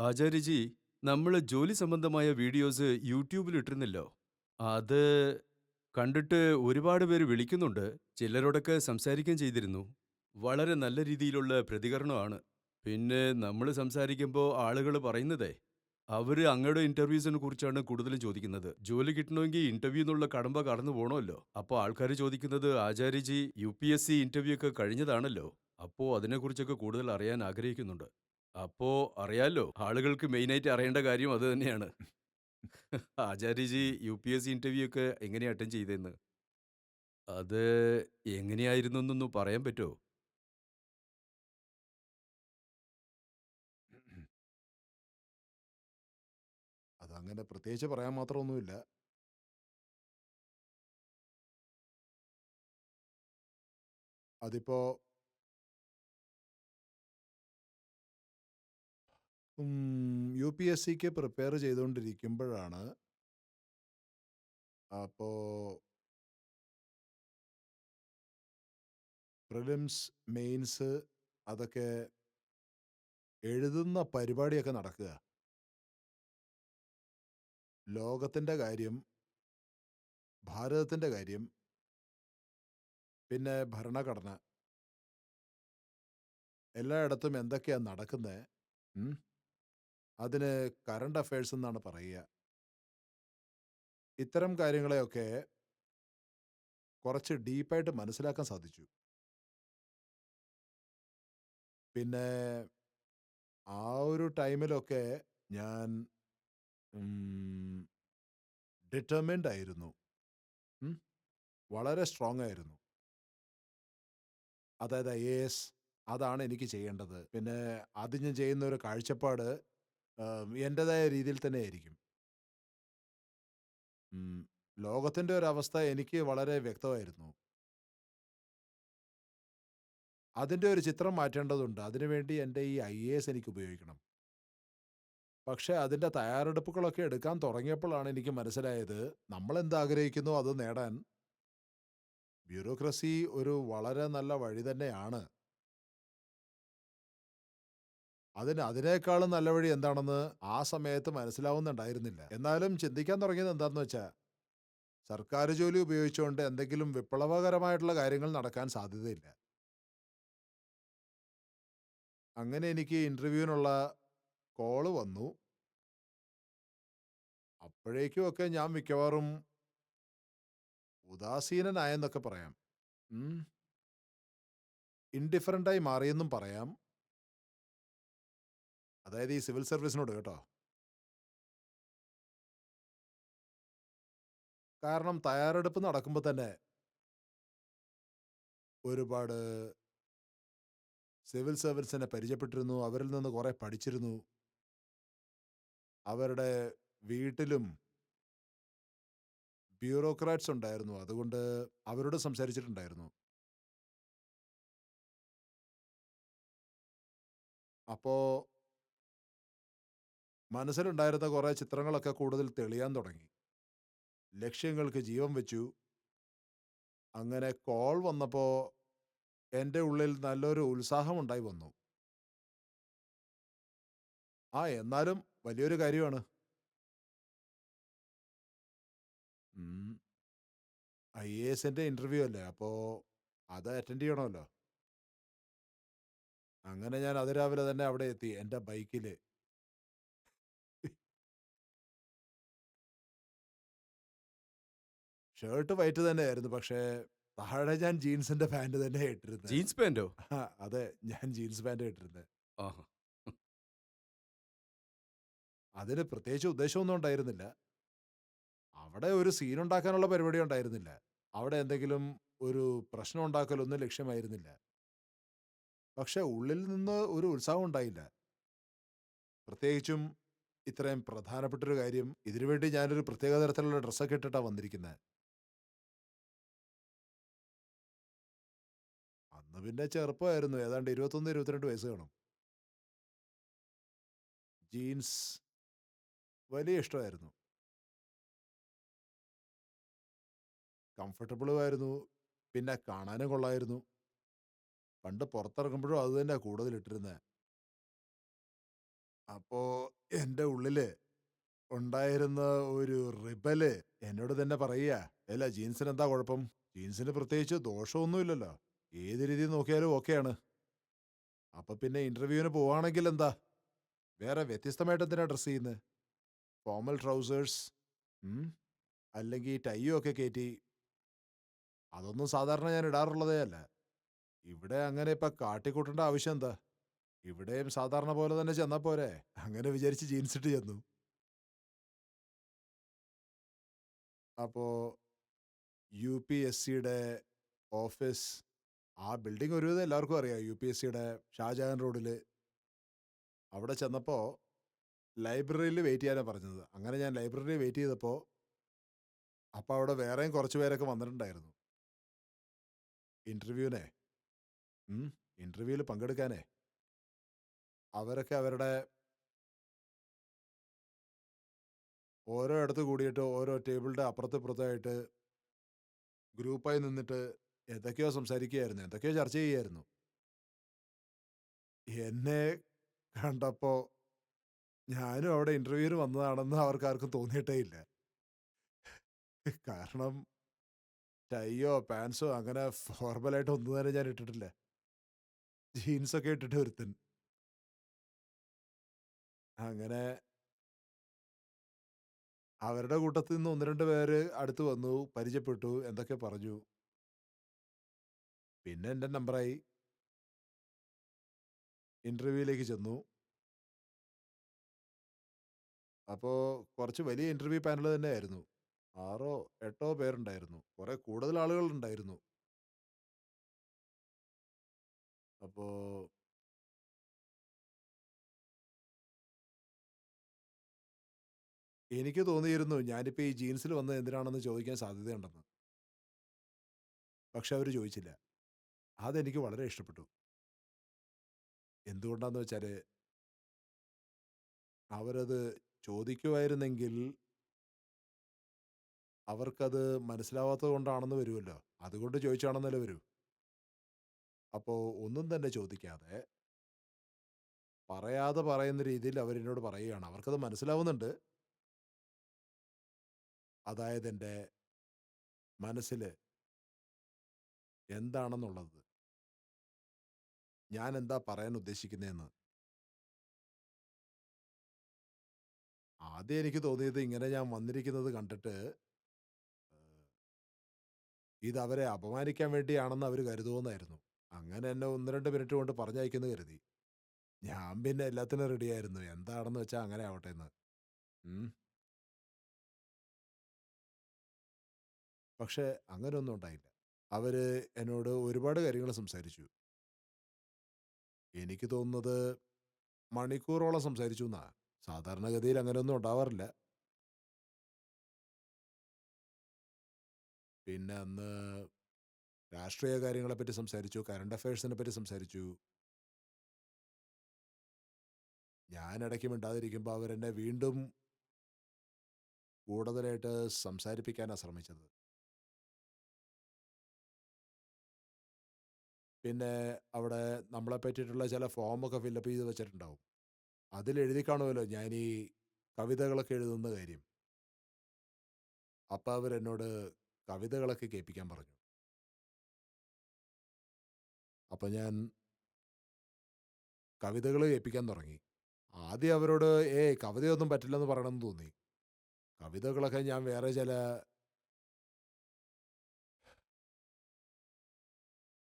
ആചാര്യജി, നമ്മള് ജോലി സംബന്ധമായ വീഡിയോസ് യൂട്യൂബിൽ ഇട്ടിരുന്നല്ലോ. അത് കണ്ടിട്ട് ഒരുപാട് പേര് വിളിക്കുന്നുണ്ട്. ചിലരോടൊക്കെ സംസാരിക്കുകയും ചെയ്തിരുന്നു. വളരെ നല്ല രീതിയിലുള്ള പ്രതികരണമാണ്. പിന്നെ നമ്മള് സംസാരിക്കുമ്പോ ആളുകള് പറയുന്നതേ, അവര് അങ്ങയുടെ ഇന്റർവ്യൂസിനെ കുറിച്ചാണ് കൂടുതലും ചോദിക്കുന്നത്. ജോലി കിട്ടണമെങ്കിൽ ഇന്റർവ്യൂന്നുള്ള കടമ്പ കടന്നു പോണമല്ലോ. അപ്പൊ ആൾക്കാര് ചോദിക്കുന്നത്, ആചാര്യജി യുപിഎസ്സി ഇന്റർവ്യൂ ഒക്കെ കഴിഞ്ഞതാണല്ലോ. അപ്പോ അതിനെക്കുറിച്ചൊക്കെ കൂടുതൽ അറിയാൻ ആഗ്രഹിക്കുന്നുണ്ട്. അപ്പോ അറിയാലോ, ആളുകൾക്ക് മെയിനായിട്ട് അറിയേണ്ട കാര്യം അത് തന്നെയാണ്. ആചാര്യജി യുപിഎസ്സി ഇന്റർവ്യൂ ഒക്കെ എങ്ങനെയാ അറ്റൻഡ് ചെയ്തതെന്ന്? അത് എങ്ങനെയായിരുന്നെന്നൊന്ന് പറയാൻ പറ്റോ? അതങ്ങനെ പ്രത്യേകിച്ച് പറയാൻ മാത്രമൊന്നുമില്ല. അതിപ്പോ യുപിഎസ്സിക്ക് പ്രിപ്പയർ ചെയ്തുകൊണ്ടിരിക്കുമ്പോഴാണ്. അപ്പോ പ്രിലിംസ്, മെയിൻസ് അതൊക്കെ എഴുതുന്ന പരിപാടിയൊക്കെ നടക്കുക. ലോകത്തിന്റെ കാര്യം, ഭാരതത്തിന്റെ കാര്യം, പിന്നെ ഭരണഘടന, എല്ലായിടത്തും എന്തൊക്കെയാ നടക്കുന്നത്. അതിന് കറണ്ട് അഫയേഴ്സ് എന്നാണ് പറയുക. ഇത്തരം കാര്യങ്ങളെയൊക്കെ കുറച്ച് ഡീപ്പായിട്ട് മനസ്സിലാക്കാൻ സാധിച്ചു. പിന്നെ ആ ഒരു ടൈമിലൊക്കെ ഞാൻ ഡിറ്റർമിൻഡ് ആയിരുന്നു. ഉം. വളരെ സ്ട്രോങ് ആയിരുന്നു. അതായത് IAS അതാണ് എനിക്ക് ചെയ്യേണ്ടത്. പിന്നെ അത് ഞാൻ ചെയ്യുന്ന ഒരു കാഴ്ചപ്പാട് എൻ്റെതായ രീതിയിൽ തന്നെ ആയിരിക്കും. ലോകത്തിൻ്റെ ഒരവസ്ഥ എനിക്ക് വളരെ വ്യക്തമായിരുന്നു. അതിൻ്റെ ഒരു ചിത്രം മാറ്റേണ്ടതുണ്ട്. അതിനുവേണ്ടി എൻ്റെ ഈ IAS എനിക്ക് ഉപയോഗിക്കണം. പക്ഷേ അതിൻ്റെ തയ്യാറെടുപ്പുകളൊക്കെ എടുക്കാൻ തുടങ്ങിയപ്പോഴാണ് എനിക്ക് മനസ്സിലായത്, നമ്മൾ എന്താഗ്രഹിക്കുന്നോ അത് നേടാൻ ബ്യൂറോക്രസി ഒരു വളരെ നല്ല വഴി തന്നെയാണ്. അതിനേക്കാളും നല്ല വഴി എന്താണെന്ന് ആ സമയത്ത് മനസ്സിലാവുന്നുണ്ടായിരുന്നില്ല. എന്നാലും ചിന്തിക്കാൻ തുടങ്ങിയത് എന്താന്ന് വെച്ചാ, സർക്കാർ ജോലി ഉപയോഗിച്ചുകൊണ്ട് എന്തെങ്കിലും വിപ്ലവകരമായിട്ടുള്ള കാര്യങ്ങൾ നടക്കാൻ സാധ്യതയില്ല. അങ്ങനെ എനിക്ക് ഇന്റർവ്യൂവിനുള്ള കോള് വന്നു. അപ്പോഴേക്കും ഒക്കെ ഞാൻ മിക്കവാറും ഉദാസീനനായെന്നൊക്കെ പറയാം. ഉം. ഇൻഡിഫറൻ്റായി മാറിയെന്നും പറയാം. അതായത് ഈ സിവിൽ സർവീസിനോട് കേട്ടോ. കാരണം തയ്യാറെടുപ്പ് നടക്കുമ്പോൾ തന്നെ ഒരുപാട് സിവിൽ സർവീസിനെ പരിചയപ്പെട്ടിരുന്നു. അവരിൽ നിന്ന് കുറെ പഠിച്ചിരുന്നു. അവരുടെ വീട്ടിലും ബ്യൂറോക്രാറ്റ്സ് ഉണ്ടായിരുന്നു. അതുകൊണ്ട് അവരോട് സംസാരിച്ചിട്ടുണ്ടായിരുന്നു. അപ്പോ മനസ്സിലുണ്ടായിരുന്ന കുറെ ചിത്രങ്ങളൊക്കെ കൂടുതൽ തെളിയാൻ തുടങ്ങി. ലക്ഷ്യങ്ങൾക്ക് ജീവൻ വെച്ചു. അങ്ങനെ കോൾ വന്നപ്പോ എൻ്റെ ഉള്ളിൽ നല്ലൊരു ഉത്സാഹമുണ്ടായി വന്നു. എന്നാലും വലിയൊരു കാര്യമാണ്. ഉം. IASന്റെ ഇന്റർവ്യൂ അല്ലേ. അപ്പോ അത് അറ്റൻഡ് ചെയ്യണമല്ലോ. അങ്ങനെ ഞാൻ അതിരാവിലെ തന്നെ അവിടെ എത്തി എൻ്റെ ബൈക്കില്. ഷർട്ട് വൈറ്റ് തന്നെയായിരുന്നു. പക്ഷേ താഴെ ഞാൻ ജീൻസിന്റെ പാന്റ് തന്നെയാ ഇട്ടിരുന്നെ. ജീൻസ് പാന്റോ? അതെ, ഞാൻ ജീൻസ് പാന്റാ ഇട്ടിരുന്നെ. ആഹാ. അതിന് പ്രത്യേകിച്ച് ഉദ്ദേശമൊന്നും ഉണ്ടായിരുന്നില്ല. അവിടെ ഒരു സീനുണ്ടാക്കാനുള്ള പരിപാടി ഉണ്ടായിരുന്നില്ല. അവിടെ എന്തെങ്കിലും ഒരു പ്രശ്നം ഉണ്ടാക്കലൊന്നും ലക്ഷ്യമായിരുന്നില്ല. പക്ഷേ ഉള്ളിൽ നിന്ന് ഒരു ഉത്സാഹം ഉണ്ടായില്ല. പ്രത്യേകിച്ചും ഇത്രയും പ്രധാനപ്പെട്ടൊരു കാര്യം. ഇതിനുവേണ്ടി ഞാനൊരു പ്രത്യേക തരത്തിലുള്ള ഡ്രസ്സൊക്കെ ഇട്ടിട്ടാ വന്നിരിക്കുന്നെ. അന്ന് പിന്നെ ചെറുപ്പമായിരുന്നു. ഏതാണ്ട് 21, 22 വയസ്സ് കാണും. ജീൻസ് വലിയ ഇഷ്ടമായിരുന്നു. കംഫർട്ടബിളുമായിരുന്നു. പിന്നെ കാണാനും കൊള്ളായിരുന്നു. പണ്ട് പുറത്തിറങ്ങുമ്പോഴും അത് തന്നെയാ കൂടുതൽ ഇട്ടിരുന്നെ. അപ്പോ എന്റെ ഉള്ളില് ഉണ്ടായിരുന്ന ഒരു റിബല് എന്നോട് തന്നെ പറയാ, "അല്ല ജീൻസിന് എന്താ കുഴപ്പം? ജീൻസിന് പ്രത്യേകിച്ച് ദോഷമൊന്നുമില്ലല്ലോ. ഏത് രീതിയിൽ നോക്കിയാലും ഓക്കെയാണ്. അപ്പൊ പിന്നെ ഇന്റർവ്യൂവിന് പോവാണെങ്കിൽ എന്താ? വേറെ വ്യത്യസ്തമായിട്ട് എന്തിനാ ഡ്രസ് ചെയ്യുന്നത്? ഫോർമൽ ട്രൗസേഴ്സ്, ഉം, അല്ലെങ്കിൽ ടൈയും ഒക്കെ കയറ്റി അതൊന്നും സാധാരണ ഞാൻ ഇടാറുള്ളതേ അല്ല. ഇവിടെ അങ്ങനെ ഇപ്പൊ കാട്ടിക്കൂട്ടേണ്ട ആവശ്യം എന്താ? ഇവിടെയും സാധാരണ പോലെ തന്നെ ചെന്നാ പോരെ?" അങ്ങനെ വിചാരിച്ച് ജീൻസ് ഇട്ട് ചെന്നു. അപ്പോ UPSCയുടെ ഓഫീസ്, ആ ബിൽഡിംഗ് ഒരുവിധം എല്ലാവർക്കും അറിയാം. UPSCയുടെ ഷാജഹാൻ റോഡില്. അവിടെ ചെന്നപ്പോ ലൈബ്രറിയിൽ വെയിറ്റ് ചെയ്യാനാ പറഞ്ഞത്. അങ്ങനെ ഞാൻ ലൈബ്രറിയിൽ വെയിറ്റ് ചെയ്തപ്പോ അപ്പൊ അവിടെ വേറെയും കുറച്ച് പേരൊക്കെ വന്നിട്ടുണ്ടായിരുന്നു. ഇന്റർവ്യൂവിനെ, ഉം, ഇന്റർവ്യൂവിൽ പങ്കെടുക്കാനേ. അവരൊക്കെ അവരുടെ ഓരോ ഇടത്ത് കൂടിയിട്ട് ഓരോ ടേബിളിന്റെ അപ്പുറത്തും ഇപ്പുറത്തായിട്ട് ഗ്രൂപ്പായി നിന്നിട്ട് എന്തൊക്കെയോ സംസാരിക്കുകയായിരുന്നു, എന്തൊക്കെയോ ചർച്ച ചെയ്യുകയായിരുന്നു. എന്നെ കണ്ടപ്പോ ഞാനും അവിടെ ഇന്റർവ്യൂവിന് വന്നതാണെന്ന് അവർക്കാർക്കും തോന്നിയിട്ടേ ഇല്ല. കാരണം ടൈയോ പാൻസോ അങ്ങനെ ഫോർമലായിട്ട് ഒന്നും തന്നെ ഞാൻ ഇട്ടിട്ടില്ല. ജീൻസൊക്കെ ഇട്ടിട്ട് ഒരുത്തൻ. അങ്ങനെ അവരുടെ കൂട്ടത്തിൽ നിന്ന് ഒന്ന് രണ്ട് പേര് അടുത്ത് വന്നു, പരിചയപ്പെട്ടു, എന്തൊക്കെ പറഞ്ഞു. പിന്നെ എന്റെ നമ്പറായി. ഇന്റർവ്യൂയിലേക്ക് ചെന്നു. അപ്പോ കുറച്ച് വലിയ ഇന്റർവ്യൂ പാനൽ തന്നെയായിരുന്നു. 6 8 പേരുണ്ടായിരുന്നു. കുറെ കൂടുതൽ ആളുകളുണ്ടായിരുന്നു. അപ്പോ എനിക്ക് തോന്നിയിരുന്നു ഞാനിപ്പോ ഈ ജീൻസിൽ വന്നത് എന്തിനാണെന്ന് ചോദിക്കാൻ സാധ്യതയുണ്ടെന്ന്. പക്ഷെ അവര് ചോദിച്ചില്ല. അതെനിക്ക് വളരെ ഇഷ്ടപ്പെട്ടു. എന്തുകൊണ്ടാന്ന് വെച്ചാല് അവരത് ചോദിക്കുമായിരുന്നെങ്കിൽ അവർക്കത് മനസ്സിലാവാത്തത് കൊണ്ടാണെന്ന് വരുമല്ലോ. അതുകൊണ്ട് ചോദിച്ചാണെന്നല്ലേ വരൂ. അപ്പോ ഒന്നും തന്നെ ചോദിക്കാതെ, പറയാതെ പറയുന്ന രീതിയിൽ അവരെന്നോട് പറയുകയാണ്. അവർക്കത് മനസ്സിലാവുന്നുണ്ട്. അതായത് എന്റെ മനസ്സില് എന്താണെന്നുള്ളത്, ഞാൻ എന്താ പറയാൻ ഉദ്ദേശിക്കുന്നതെന്ന്. ആദ്യം എനിക്ക് തോന്നിയത് ഇങ്ങനെ ഞാൻ വന്നിരിക്കുന്നത് കണ്ടിട്ട് ഇത് അവരെ അപമാനിക്കാൻ വേണ്ടിയാണെന്ന് അവര് കരുതുമെന്നായിരുന്നു. അങ്ങനെ എന്നെ 1, 2 മിനിറ്റ് കൊണ്ട് പറഞ്ഞയക്കുമെന്ന് കരുതി. ഞാൻ പിന്നെ എല്ലാത്തിനും റെഡിയായിരുന്നു. എന്താണെന്ന് വെച്ചാ അങ്ങനെ ആവട്ടെന്ന്. ഉം. പക്ഷെ അങ്ങനെയൊന്നും ഉണ്ടായില്ല. അവര് എന്നോട് ഒരുപാട് കാര്യങ്ങൾ സംസാരിച്ചു. എനിക്ക് തോന്നുന്നത് മണിക്കൂറോളം സംസാരിച്ചുന്നാ. സാധാരണഗതിയിൽ അങ്ങനെയൊന്നും ഉണ്ടാവാറില്ല. പിന്നെ അന്ന് രാഷ്ട്രീയ കാര്യങ്ങളെപ്പറ്റി സംസാരിച്ചു, കറന്റ് അഫയേഴ്സിനെ പറ്റി സംസാരിച്ചു. ഞാൻ ഇടയ്ക്ക് മിണ്ടാതിരിക്കുമ്പോൾ അവരെന്നെ വീണ്ടും കൂടുതലായിട്ട് സംസാരിപ്പിക്കാനാ ശ്രമിച്ചത്. പിന്നെ അവിടെ നമ്മളെ പറ്റിയിട്ടുള്ള ചില ഫോമൊക്കെ ഫില്ലപ്പ് ചെയ്ത് വെച്ചിട്ടുണ്ടാവും. അതിൽ എഴുതി കാണുമല്ലോ ഞാനീ കവിതകളൊക്കെ എഴുതുന്ന കാര്യം. അപ്പൊ അവരെന്നോട് കവിതകളൊക്കെ കേൾപ്പിക്കാൻ പറഞ്ഞു. അപ്പൊ ഞാൻ കവിതകൾ കേൾപ്പിക്കാൻ തുടങ്ങി. ആദ്യം അവരോട് കവിതയൊന്നും പറ്റില്ലെന്ന് പറയണമെന്ന് തോന്നി. കവിതകളൊക്കെ ഞാൻ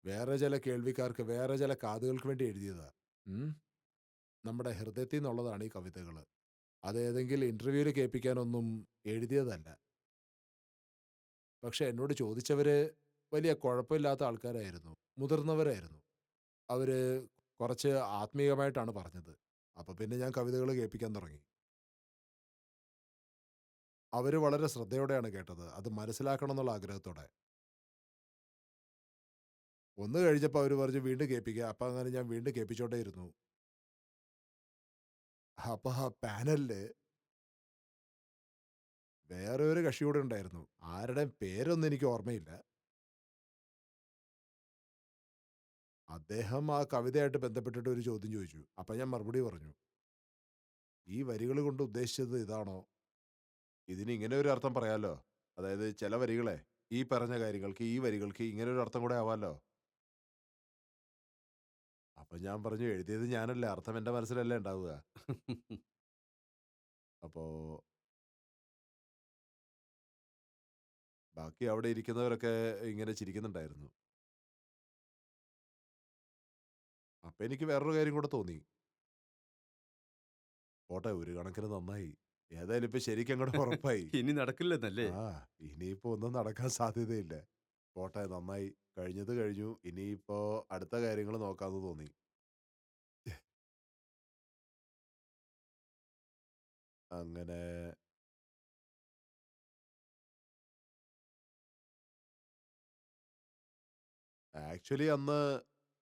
വേറെ ചില കേൾവിക്കാർക്ക്, വേറെ ചില കാതുകൾക്ക് വേണ്ടി എഴുതിയതാ. ഉം. നമ്മുടെ ഹൃദയത്തിൽ നിന്നുള്ളതാണ് ഈ കവിതകൾ. അത് ഏതെങ്കിലും ഇന്റർവ്യൂവിൽ കേൾപ്പിക്കാനൊന്നും എഴുതിയതല്ല. പക്ഷെ എന്നോട് ചോദിച്ചവര് വലിയ കുഴപ്പമില്ലാത്ത ആൾക്കാരായിരുന്നു. മുതിർന്നവരായിരുന്നു. അവര് കുറച്ച് ആത്മീയമായിട്ടാണ് പറഞ്ഞത്. അപ്പൊ പിന്നെ ഞാൻ കവിതകൾ കേൾപ്പിക്കാൻ തുടങ്ങി. അവര് വളരെ ശ്രദ്ധയോടെയാണ് കേട്ടത്. അത് മനസ്സിലാക്കണം എന്നുള്ള ആഗ്രഹത്തോടെ. ഒന്ന് കഴിഞ്ഞപ്പോ അവര് പറഞ്ഞു വീണ്ടും കേൾപ്പിക്കുക. അപ്പൊ അങ്ങനെ ഞാൻ വീണ്ടും കേൾപ്പിച്ചോണ്ടേയിരുന്നു. അപ്പൊ ആ പാനലില് വേറെ ഒരു കക്ഷി കൂടെ ഉണ്ടായിരുന്നു. ആരുടെയും പേരൊന്നും എനിക്ക് ഓർമ്മയില്ല. അദ്ദേഹം ആ കവിതയായിട്ട് ബന്ധപ്പെട്ടിട്ട് ഒരു ചോദ്യം ചോദിച്ചു. അപ്പൊ ഞാൻ മറുപടി പറഞ്ഞു. ഈ വരികൾ കൊണ്ട് ഉദ്ദേശിച്ചത് ഇതാണോ? ഇതിന് ഇങ്ങനെ ഒരു അർത്ഥം പറയാലോ. അതായത് ചില വരികളെ ഈ പറഞ്ഞ കാര്യങ്ങൾക്ക്, ഈ വരികൾക്ക് ഇങ്ങനെ ഒരു അർത്ഥം കൂടെ ആവാലോ. അപ്പൊ ഞാൻ പറഞ്ഞു, എഴുതിയത് ഞാനല്ലേ, അർത്ഥം എന്റെ മനസ്സിലല്ലേ ഉണ്ടാവുക. അപ്പോ ബാക്കി അവിടെ ഇരിക്കുന്നവരൊക്കെ ഇങ്ങനെ ചിരിക്കുന്നുണ്ടായിരുന്നു. അപ്പൊ എനിക്ക് വേറൊരു കാര്യം കൂടെ തോന്നി. പോട്ടെ, ഒരു കണക്കിന് നന്നായി. ഏതായാലും ഇപ്പൊ ശരിക്കും അങ്ങോട്ട് ഉറപ്പായി. ഇനി നടക്കില്ലെന്നല്ലേ? ആ, ഇനിയിപ്പോ ഒന്നും നടക്കാൻ സാധ്യതയില്ല. പോട്ടെ, നന്നായി. കഴിഞ്ഞത് കഴിഞ്ഞു. ഇനിയിപ്പോ അടുത്ത കാര്യങ്ങൾ നോക്കാന്ന് തോന്നി. അങ്ങനെ ആക്ച്വലി അന്ന്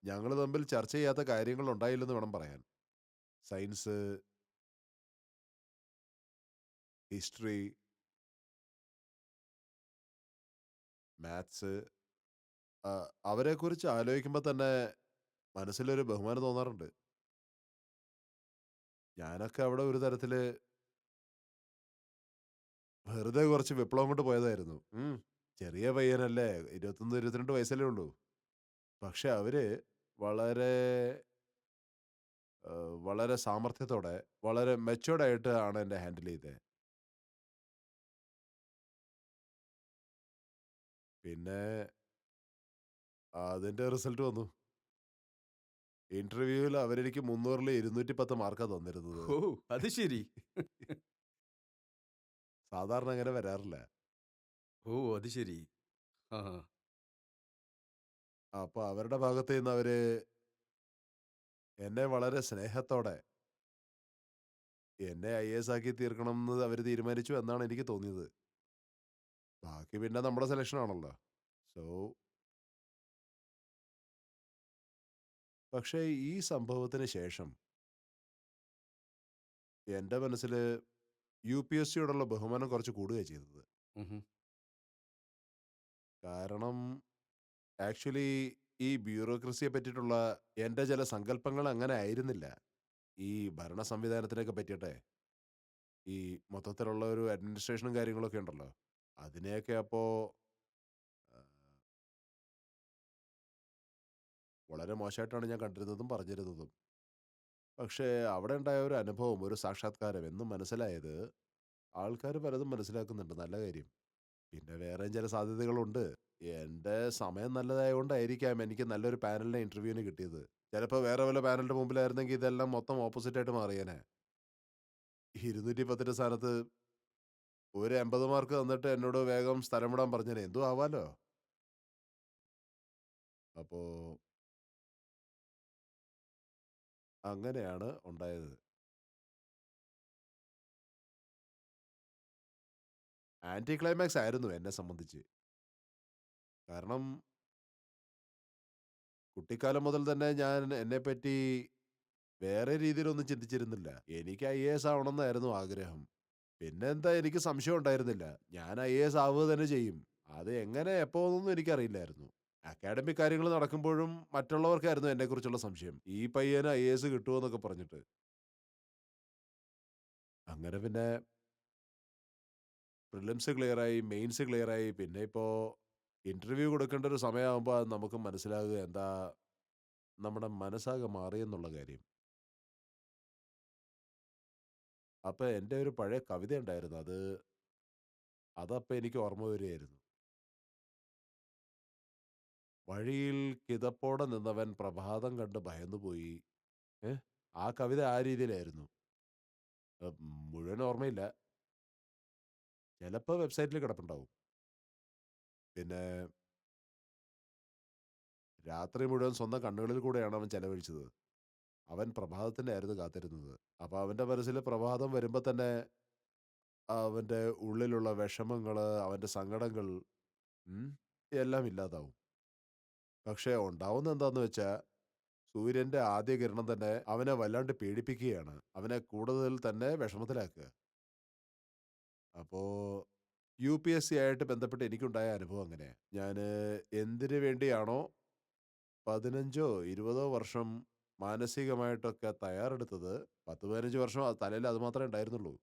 ഞങ്ങൾ തമ്മിൽ ചർച്ച ചെയ്യാത്ത കാര്യങ്ങൾ ഉണ്ടായില്ലെന്ന് വേണം പറയാൻ. സയൻസ്, ഹിസ്റ്ററി, മാത്സ്, അവരെക്കുറിച്ച് ആലോചിക്കുമ്പോൾ തന്നെ മനസ്സിലൊരു ബഹുമാനം തോന്നാറുണ്ട്. ഞാനൊക്കെ അവിടെ ഒരു തരത്തില് വെറുതെ കുറച്ച് വിപ്ലവം കൊണ്ട് പോയതായിരുന്നു. ചെറിയ പയ്യനല്ലേ, 21, 22 വയസ്സല്ലേ ഉള്ളൂ. പക്ഷെ അവര് വളരെ വളരെ സാമർത്ഥ്യത്തോടെ, വളരെ മെച്യൂർഡ് ആയിട്ട് ആണ് എന്നെ ഹാൻഡിൽ ചെയ്തത്. പിന്നെ അതിന്റെ റിസൾട്ട് വന്നു. ഇന്റർവ്യൂവിൽ അവരെനിക്ക് 300-ൽ 210 മാർക്കാ തന്നിരുന്നത്. ഓ, അത് ശരി. സാധാരണ അങ്ങനെ വരാറില്ല. ഓ, അത് ശരി. ആ. അപ്പൊ അവരുടെ ഭാഗത്ത് നിന്ന് അവര് എന്നെ വളരെ സ്നേഹത്തോടെ എന്നെ ഐഎഎസ് ആക്കി തീർക്കണം എന്ന് അവര് തീരുമാനിച്ചു എന്നാണ് എനിക്ക് തോന്നിയത്. ബാക്കി പിന്നെ നമ്മുടെ സെലക്ഷൻ ആണല്ലോ. സോ പക്ഷേ ഈ സംഭവത്തിന് ശേഷം എന്റെ മനസ്സില് യുപിഎസ്സിയോടുള്ള ബഹുമാനം കുറച്ച് കൂടുകയാ ചെയ്തത്. ഉഹും. കാരണം ആക്ച്വലി ഈ ബ്യൂറോക്രസിയെ പറ്റിയിട്ടുള്ള എന്റെ ചില സങ്കല്പങ്ങൾ അങ്ങനെ ആയിരുന്നില്ല. ഈ ഭരണ സംവിധാനത്തിനൊക്കെ പറ്റിയിട്ടെ, ഈ മൊത്തത്തിലുള്ള ഒരു അഡ്മിനിസ്ട്രേഷനും കാര്യങ്ങളൊക്കെ ഉണ്ടല്ലോ. അതിനെയൊക്കെ അപ്പോ ആ, വളരെ മോശമായിട്ടാണ് ഞാൻ കണ്ടിരുന്നതും പറഞ്ഞിരുന്നതും. പക്ഷേ അവിടെ ഉണ്ടായ ഒരു അനുഭവം, ഒരു സാക്ഷാത്കാരം എന്നും മനസ്സിലായത്, ആൾക്കാര് പലതും മനസ്സിലാക്കുന്നുണ്ട്. നല്ല കാര്യം. പിന്നെ വേറെയും ചില സാധ്യതകളുണ്ട്. എന്റെ സമയം നല്ലതായതുകൊണ്ടായിരിക്കാം എനിക്ക് നല്ലൊരു പാനലിനെ ഇന്റർവ്യൂവിന് കിട്ടിയത്. ചിലപ്പോ വേറെ വല്ല പാനലിന്റെ മുമ്പിലായിരുന്നെങ്കിൽ ഇതെല്ലാം മൊത്തം ഓപ്പോസിറ്റ് ആയിട്ട് മാറിയേനെ. 210ന്റെ സ്ഥാനത്ത് ഒരു 80 മാർക്ക് തന്നിട്ട് എന്നോട് വേഗം സ്ഥലം വിടാൻ പറഞ്ഞേനെ. എന്തും ആവാലോ. അപ്പോ അങ്ങനെയാണ് ഉണ്ടായത്. ആന്റി ക്ലൈമാക്സ് ആയിരുന്നു എന്നെ സംബന്ധിച്ച്. കാരണം കുട്ടിക്കാലം മുതൽ തന്നെ ഞാൻ എന്നെപ്പറ്റി വേറെ രീതിയിലൊന്നും ചിന്തിച്ചിരുന്നില്ല. എനിക്ക് ഐഎഎസ് ആവണമെന്നായിരുന്നു ആഗ്രഹം. പിന്നെന്താ, എനിക്ക് സംശയം ഉണ്ടായിരുന്നില്ല. ഞാൻ ഐഎഎസ് ആവുക തന്നെ ചെയ്യും. അത് എങ്ങനെ, എപ്പോ എന്നൊന്നും എനിക്കറിയില്ലായിരുന്നു. അക്കാഡമിക് കാര്യങ്ങൾ നടക്കുമ്പോഴും മറ്റുള്ളവർക്കായിരുന്നു എന്നെക്കുറിച്ചുള്ള സംശയം. ഈ പയ്യന് ഐഎഎസ് കിട്ടുമോ എന്നൊക്കെ പറഞ്ഞിട്ട്. അങ്ങനെ പിന്നെ പ്രിലിംസ് ക്ലിയറായി, മെയിൻസ് ക്ലിയറായി. പിന്നെ ഇപ്പോ ഇന്റർവ്യൂ കൊടുക്കേണ്ട ഒരു സമയമാകുമ്പോൾ അത് നമുക്ക് മനസ്സിലാകുക എന്താ, നമ്മുടെ മനസ്സാകെ മാറിയെന്നുള്ള കാര്യം. അപ്പൊ എന്റെ ഒരു പഴയ കവിത ഉണ്ടായിരുന്നു. അതപ്പൊ എനിക്ക് ഓർമ്മ വരികയായിരുന്നു. വഴിയിൽ കിതപ്പോടെ നിന്നവൻ പ്രഭാതം കണ്ട് ഭയന്നുപോയി. ഏ? ആ കവിത ആ രീതിയിലായിരുന്നു. മുഴുവൻ ഓർമ്മയില്ല. ചിലപ്പോ വെബ്സൈറ്റിൽ കിടപ്പുണ്ടാവും. പിന്നെ രാത്രി മുഴുവൻ സ്വന്തം കണ്ണുകളിൽ കൂടെയാണ് അവൻ ചെലവഴിച്ചത്. അവൻ പ്രഭാതത്തിന്റെ ആയിരുന്നു കാത്തിരുന്നത്. അപ്പൊ അവന്റെ മനസ്സിൽ പ്രഭാതം വരുമ്പോ തന്നെ അവന്റെ ഉള്ളിലുള്ള വിഷമങ്ങള്, അവന്റെ സങ്കടങ്ങൾ, ഉം, എല്ലാം ഇല്ലാതാവും. പക്ഷെ ഉണ്ടാവുന്ന എന്താന്ന് വെച്ചാ, സൂര്യന്റെ ആദ്യ കിരണം തന്നെ അവനെ വല്ലാണ്ട് പേടിപ്പിക്കുകയാണ്. അവനെ കൂടുതൽ തന്നെ വിഷമത്തിലാക്കുക. അപ്പോ യുപിഎസ്സി ആയിട്ട് ബന്ധപ്പെട്ട് എനിക്കുണ്ടായ അനുഭവം അങ്ങനെയാ. ഞാന് എന്തിനു വേണ്ടിയാണോ 15ഓ 20ഓ വർഷം മാനസികമായിട്ടൊക്കെ തയ്യാറെടുത്തത് 10-15 വർഷം തലയിൽ അത് മാത്രമേ ഉണ്ടായിരുന്നുള്ളൂ.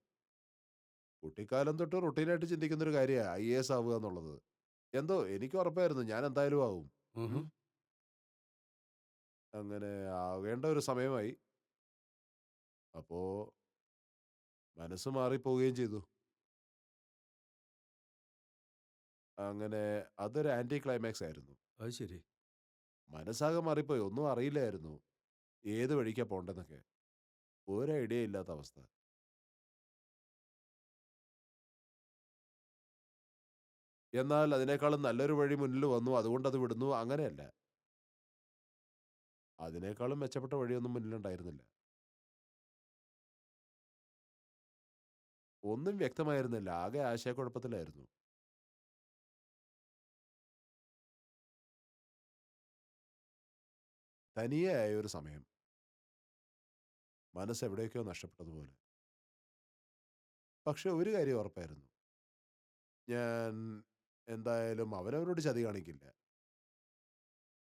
കുട്ടിക്കാലം തൊട്ട് റുട്ടീനായിട്ട് ചിന്തിക്കുന്ന ഒരു കാര്യമാണ് IAS ആവുക എന്നുള്ളത്. എന്തോ എനിക്ക് ഉറപ്പായിരുന്നു ഞാൻ എന്തായാലും ആവും. ഉഹും. ഉം. അങ്ങനെ ആവേണ്ട ഒരു സമയമായി. അപ്പോ മനസ്സ് മാറിപ്പോവുകയും ചെയ്തു. അങ്ങനെ അതൊരു ആന്റി ക്ലൈമാക്സ് ആയിരുന്നു. അത് ശരി. മനസ്സാകെ മാറിപ്പോയി. ഒന്നും അറിയില്ലായിരുന്നു. ഏത് വഴിക്കാ പോണ്ടെന്നൊക്കെ. ഒരു ഐഡിയ ഇല്ലാത്ത അവസ്ഥ. എന്നാൽ അതിനേക്കാളും നല്ലൊരു വഴി മുന്നിൽ വന്നു. അതുകൊണ്ട് അത് വിടുന്നു. അങ്ങനെയല്ല. അതിനേക്കാളും മെച്ചപ്പെട്ട വഴിയൊന്നും മുന്നിലുണ്ടായിരുന്നില്ല. ഒന്നും വ്യക്തമായിരുന്നില്ല. ആകെ ആശയക്കുഴപ്പത്തിലായിരുന്നു. തനിയെ ആയ ഒരു സമയം. മനസ്സ് എവിടേക്കോ നഷ്ടപ്പെട്ടതുപോലെ. പക്ഷെ ഒരു കാര്യം ഉറപ്പായിരുന്നു. ഞാൻ എന്തായാലും അവനവനോട് ചതി കാണിക്കില്ല.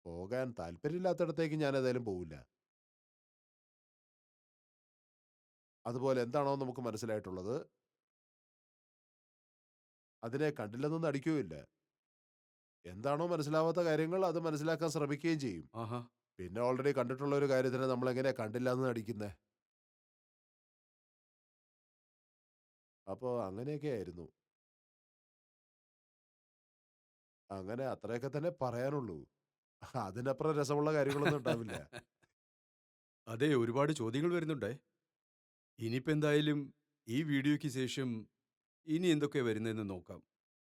പോകാൻ താല്പര്യമില്ലാത്തിടത്തേക്ക് ഞാൻ ഏതായാലും പോവില്ല. അതുപോലെ എന്താണോ നമുക്ക് മനസ്സിലായിട്ടുള്ളത്, അതിനെ കണ്ടില്ലെന്ന് നടിക്കുകയില്ല. എന്താണോ മനസ്സിലാവാത്ത കാര്യങ്ങൾ അത് മനസ്സിലാക്കാൻ ശ്രമിക്കുകയും ചെയ്യും. ആഹാ. പിന്നെ ഓൾറെഡി കണ്ടിട്ടുള്ള ഒരു കാര്യത്തിനെ നമ്മൾ എങ്ങനെയാ കണ്ടില്ലാന്ന് നടിക്കുന്നേ? അപ്പോ അങ്ങനെയൊക്കെ ആയിരുന്നു. അങ്ങനെ അത്രയൊക്കെ തന്നെ പറയാനുള്ളൂ. അതിനപ്പുറം രസമുള്ള കാര്യങ്ങളൊന്നും ഉണ്ടാവില്ല. അതെ, ഒരുപാട് ചോദ്യങ്ങൾ വരുന്നുണ്ടേ. ഇനിയിപ്പോ എന്തായാലും ഈ വീഡിയോയ്ക്ക് ശേഷം ഇനി എന്തൊക്കെയാ വരുന്നതെന്ന് നോക്കാം.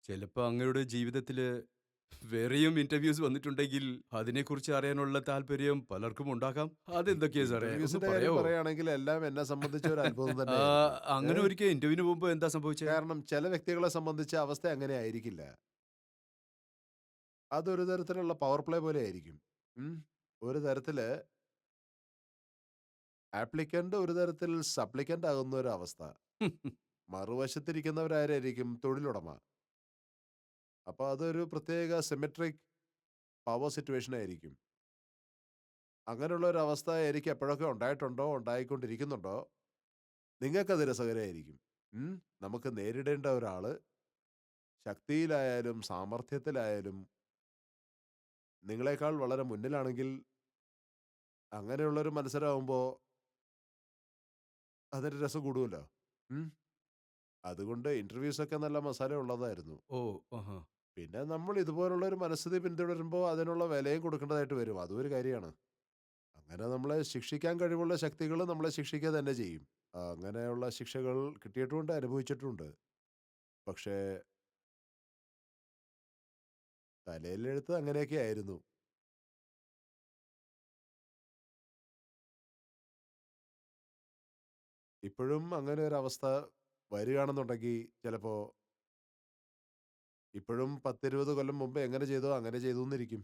ചിലപ്പോ അങ്ങയുടെ ജീവിതത്തില് വേറെയും ഇന്റർവ്യൂസ് വന്നിട്ടുണ്ടെങ്കിൽ അതിനെക്കുറിച്ച് അറിയാനുള്ള താല്പര്യം പലർക്കും ഉണ്ടാകാം. അതെന്തൊക്കെയാ സാറേ? ഒന്ന് ഇന്റർവ്യൂസിന്റെ കാര്യം പറയാവോ? പറയുകയാണെങ്കിൽ എല്ലാം എന്നെ സംബന്ധിച്ച ഒരു അത്ഭുതം ആ, തന്നെയായിരുന്നു. അങ്ങനെ ഏഹ്? ഒരിക്കൽ ഇന്റർവ്യൂവിന് പോകുമ്പോ എന്താ സംഭവിച്ചേ? കാരണം ചില വ്യക്തികളെ സംബന്ധിച്ച അവസ്ഥ അങ്ങനെ ആയിരിക്കില്ല. അതൊരു തരത്തിലുള്ള പവർ പ്ലേ പോലെ ആയിരിക്കും. ഉം. ഒരു തരത്തില് ആപ്ലിക്കന്റ് ഒരു തരത്തിൽ സപ്ലിക്കന്റ് ആകുന്ന ഒരു അവസ്ഥ. മറുവശത്തിരിക്കുന്നവരാരായിരിക്കും? തൊഴിലുടമ. അപ്പൊ അതൊരു പ്രത്യേക സിമെട്രിക് പവർ സിറ്റുവേഷൻ ആയിരിക്കും. അങ്ങനെയുള്ള ഒരു അവസ്ഥ എനിക്ക് എപ്പോഴൊക്കെ ഉണ്ടായിട്ടുണ്ടോ, ഉണ്ടായിക്കൊണ്ടിരിക്കുന്നുണ്ടോ, നിങ്ങൾക്കത് രസകരമായിരിക്കും. ഉം. നമുക്ക് നേരിടേണ്ട ഒരാള് ശക്തിയിലായാലും സാമർഥ്യത്തിലായാലും നിങ്ങളെക്കാൾ വളരെ മുന്നിലാണെങ്കിൽ അങ്ങനെയുള്ളൊരു മത്സരമാകുമ്പോ അതിന്റെ രസം കൂടുമല്ലോ. ഉം. അതുകൊണ്ട് ഇന്റർവ്യൂസ് ഒക്കെ നല്ല മസാല ഉള്ളതായിരുന്നു. ഓ, ആഹാ. പിന്നെ നമ്മൾ ഇതുപോലുള്ള ഒരു മനസ്ഥിതി പിന്തുടരുമ്പോൾ അതിനുള്ള വിലയും കൊടുക്കേണ്ടതായിട്ട് വരും. അതും ഒരു കാര്യമാണ്. അങ്ങനെ നമ്മളെ ശിക്ഷിക്കാൻ കഴിവുള്ള ശക്തികൾ നമ്മളെ ശിക്ഷിക്കുക തന്നെ ചെയ്യും. അങ്ങനെയുള്ള ശിക്ഷകൾ കിട്ടിയിട്ടുമുണ്ട്, അനുഭവിച്ചിട്ടുമുണ്ട്. പക്ഷേ തലയിലെഴുത്ത് അങ്ങനെയൊക്കെ ആയിരുന്നു. ഇപ്പോഴും അങ്ങനെ ഒരു അവസ്ഥ വരികയാണെന്നുണ്ടെങ്കിൽ ചിലപ്പോ ഇപ്പോഴും 10-20 കൊല്ലം മുമ്പ് എങ്ങനെ ചെയ്തോ അങ്ങനെ ചെയ്തു എന്നിരിക്കും.